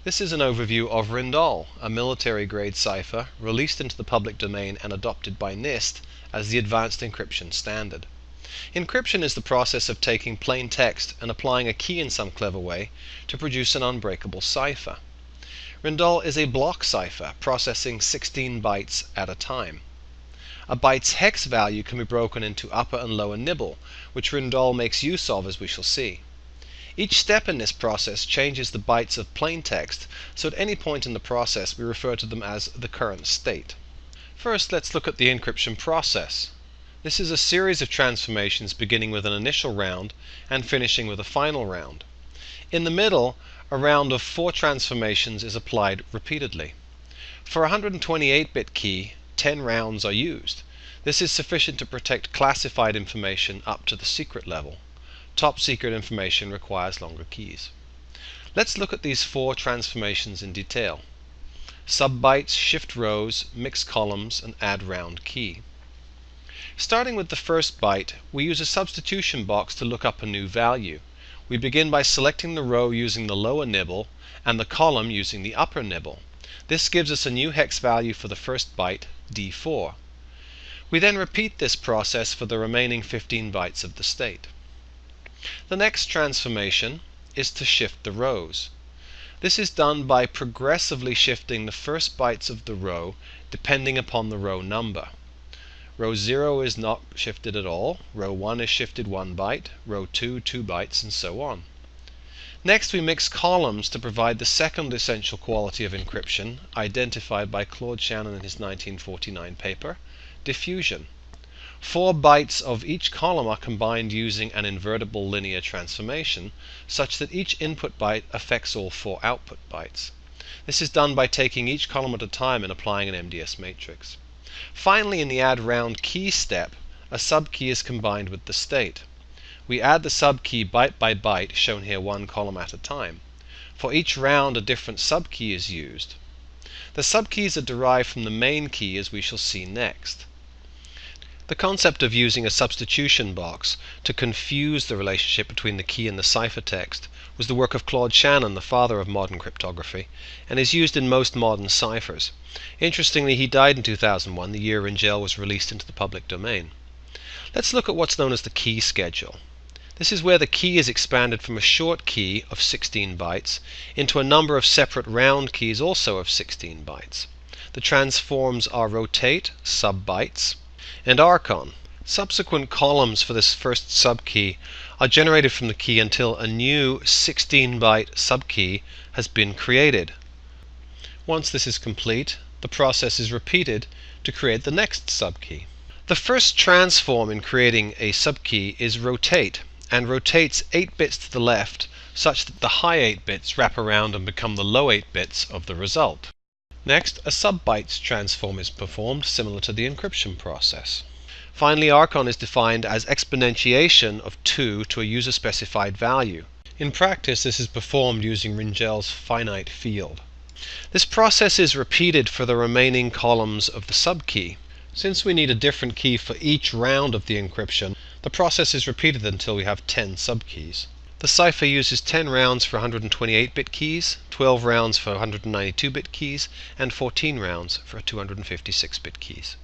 This is an overview of RijndaelOverview, a military-grade cipher released into the public domain and adopted by NIST as the advanced encryption standard. Encryption is the process of taking plain text and applying a key in some clever way to produce an unbreakable cipher. RijndaelOverview is a block cipher processing 16 bytes at a time. A byte's hex value can be broken into upper and lower nibble, which RijndaelOverview makes use of, as we shall see. Each step in this process changes the bytes of plain text, so at any point in the process we refer to them as the current state. First, let's look at the encryption process. This is a series of transformations beginning with an initial round and finishing with a final round. In the middle, a round of 4 transformations is applied repeatedly. For a 128-bit key, 10 rounds are used. This is sufficient to protect classified information up to the secret level. Top secret information requires longer keys. Let's look at these 4 transformations in detail. Subbytes, shift rows, mix columns, and add round key. Starting with the first byte, we use a substitution box to look up a new value. We begin by selecting the row using the lower nibble and the column using the upper nibble. This gives us a new hex value for the first byte, D4. We then repeat this process for the remaining 15 bytes of the state. The next transformation is to shift the rows. This is done by progressively shifting the first bytes of the row depending upon the row number. Row 0 is not shifted at all, row 1 is shifted 1 byte, row 2 2 bytes, and so on. Next we mix columns to provide the second essential quality of encryption identified by Claude Shannon in his 1949 paper, diffusion. 4 bytes of each column are combined using an invertible linear transformation such that each input byte affects all 4 output bytes. This is done by taking each column at a time and applying an MDS matrix. Finally, in the add round key step, a subkey is combined with the state. We add the subkey byte by byte, shown here 1 column at a time. For each round a different subkey is used. The subkeys are derived from the main key, as we shall see next. The concept of using a substitution box to confuse the relationship between the key and the ciphertext was the work of Claude Shannon, the father of modern cryptography, and is used in most modern ciphers. Interestingly, he died in 2001, the year RijndaelOverview was released into the public domain. Let's look at what's known as the key schedule. This is where the key is expanded from a short key of 16 bytes into a number of separate round keys also of 16 bytes. The transforms are rotate, subbytes, and archon. Subsequent columns for this first subkey are generated from the key until a new 16-byte subkey has been created. Once this is complete, the process is repeated to create the next subkey. The first transform in creating a subkey is rotate, and rotates 8 bits to the left such that the high 8 bits wrap around and become the low 8 bits of the result. Next, a subbytes transform is performed, similar to the encryption process. Finally, archon is defined as exponentiation of 2 to a user-specified value. In practice, this is performed using RijndaelOverview's finite field. This process is repeated for the remaining columns of the subkey. Since we need a different key for each round of the encryption, the process is repeated until we have 10 subkeys. The cipher uses 10 rounds for 128-bit keys, 12 rounds for 192-bit keys, and 14 rounds for 256-bit keys.